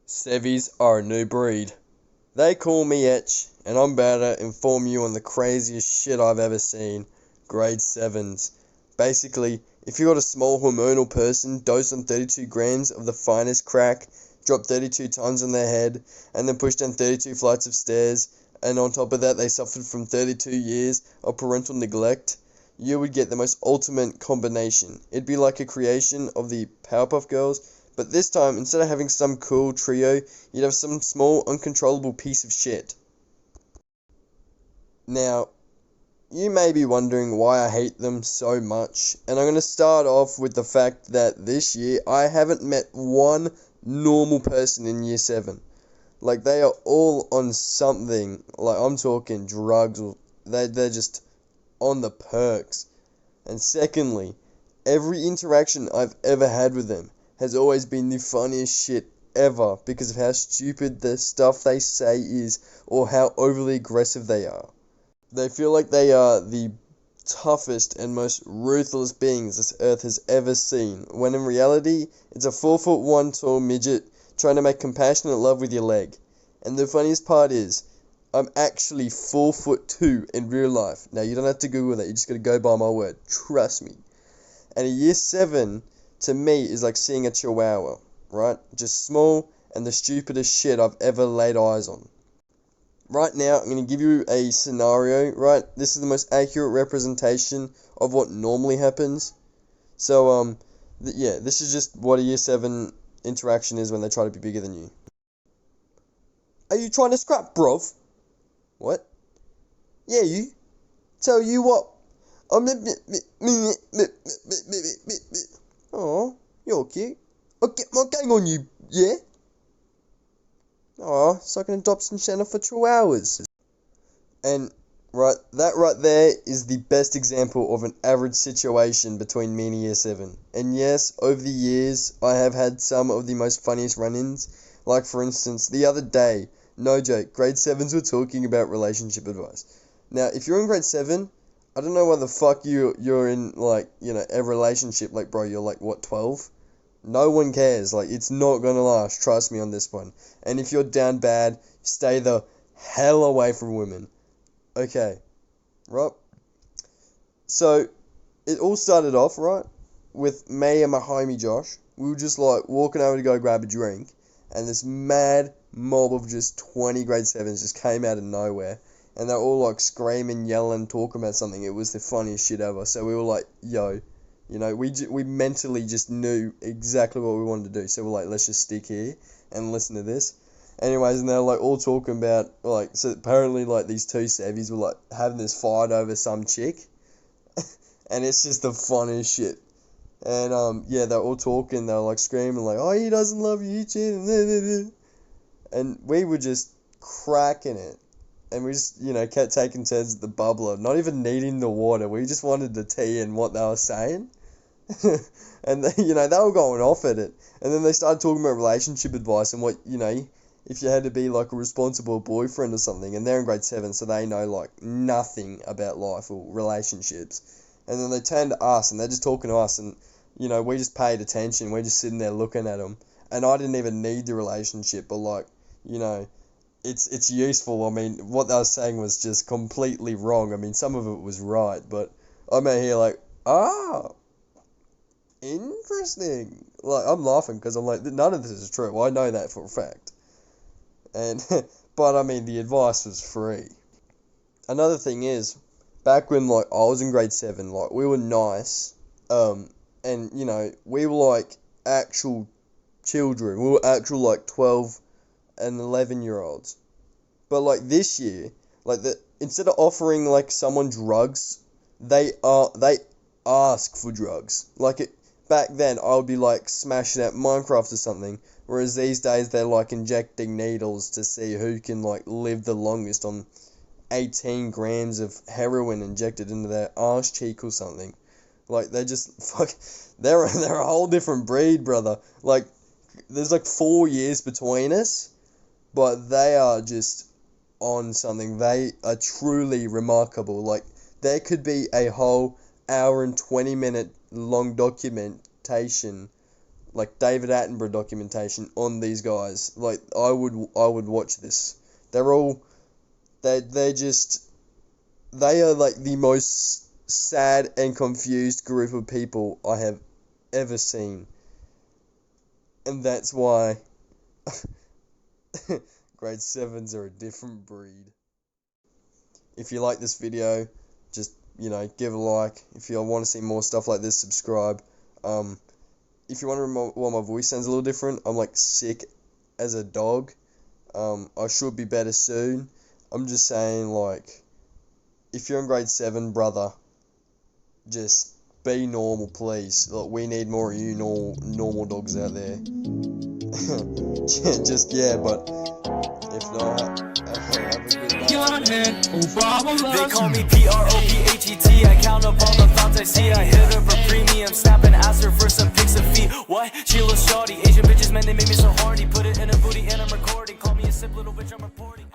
7's are a new breed. They call me Etch, and I'm about to inform you on the craziest shit I've ever seen. Grade 7's. Basically, if you got a small hormonal person dosed on 32 grams of the finest crack, dropped 32 tons on their head, and then pushed down 32 flights of stairs, and on top of that they suffered from 32 years of parental neglect, you would get the most ultimate combination. It'd be like a creation of the Powerpuff Girls, but this time, instead of having some cool trio, you'd have some small, uncontrollable piece of shit. Now, you may be wondering why I hate them so much, and I'm going to start off with the fact that this year I haven't met one normal person in year 7. Like, they are all on something. Like, I'm talking drugs, or they're just on the perks. And secondly, every interaction I've ever had with them has always been the funniest shit ever because of how stupid the stuff they say is or how overly aggressive they are. They feel like they are the toughest and most ruthless beings this earth has ever seen, when in reality, it's a 4'1" tall midget trying to make compassionate love with your leg. And the funniest part is, I'm actually 4'2" in real life. Now, you don't have to Google that, you just gotta go by my word. Trust me. And a year 7, to me, is like seeing a chihuahua, right? Just small and the stupidest shit I've ever laid eyes on. Right now, I'm going to give you a scenario, right? This is the most accurate representation of what normally happens. So, yeah, this is just what a year 7 interaction is when they try to be bigger than you. Are you trying to scrap, bruv? What? Yeah, you. Tell you what. Oh, you're cute. I'll get my gang on you, yeah? Oh, so I can adopt some Shanna for 2 hours. And that right there is the best example of an average situation between me and year 7. And yes, over the years, I have had some of the most funniest run-ins. Like, for instance, the other day, no joke, grade 7s were talking about relationship advice. Now, if you're in grade 7, I don't know why the fuck you're in, like, you know, a relationship. Like, bro, you're like, what, 12? No one cares. Like, it's not gonna last. Trust me on this one. And if you're down bad, stay the hell away from women. Okay. Right? So, it all started off, right, with me and my homie Josh. We were just, like, walking over to go grab a drink. And this mad mob of just 20 grade 7s just came out of nowhere. And they're all, like, screaming, yelling, talking about something. It was the funniest shit ever. So we were like, yo. You know, we mentally just knew exactly what we wanted to do. So we're like, let's just stick here and listen to this. Anyways, and they're like all talking about, like, so apparently, like, these two savvies were like having this fight over some chick. And it's just the funniest shit. And yeah, they're all talking, they're like screaming like, oh, he doesn't love you, he cheating. And we were just cracking it. And we just, you know, kept taking turns at the bubbler, not even needing the water. We just wanted the tea and what they were saying. And, you know, they were going off at it. And then they started talking about relationship advice and what, you know, if you had to be, like, a responsible boyfriend or something. And they're in grade 7, so they know, like, nothing about life or relationships. And then they turned to us, and they're just talking to us. And, you know, we just paid attention. We're just sitting there looking at them. And I didn't even need the relationship, but, like, you know, it's useful. I mean, what they were saying was just completely wrong. I mean, some of it was right, but I'm out here like, interesting. Like, I'm laughing because I'm like, none of this is true. I know that for a fact. And, but I mean, the advice was free. Another thing is, back when, like, I was in grade 7, like, we were nice, and, you know, we were, like, actual children. We were actual, like, 12 and 11-year-olds. But, like, this year, like, instead of offering, like, someone drugs, they ask for drugs. Like, back then, I would be, like, smashing out Minecraft or something, whereas these days, they're, like, injecting needles to see who can, like, live the longest on 18 grams of heroin injected into their arse cheek or something. Like, they're just, they're a whole different breed, brother. Like, there's, like, 4 years between us, but they are just on something. They are truly remarkable. Like, there could be a whole hour and 20-minute long documentation like David Attenborough documentation on these guys. Like I would watch this. They're all they are like the most sad and confused group of people I have ever seen. And that's why grade 7s are a different breed. If you like this video, just, give a like. If you want to see more stuff like this, subscribe. If you wonder why my voice sounds a little different, I'm like sick as a dog. I should be better soon. I'm just saying, like, if you're in grade 7, brother, just be normal, please. Like, we need more of you normal dogs out there. But if not, have a good night. They call me PROPHET. I count up all the thoughts I see. I hit up a premium snap and ask her for some pics of feet. What? She looks shawty. Asian bitches, man, they make me so horny. Put it in a booty and I'm recording. Call me a simp little bitch, I'm reporting.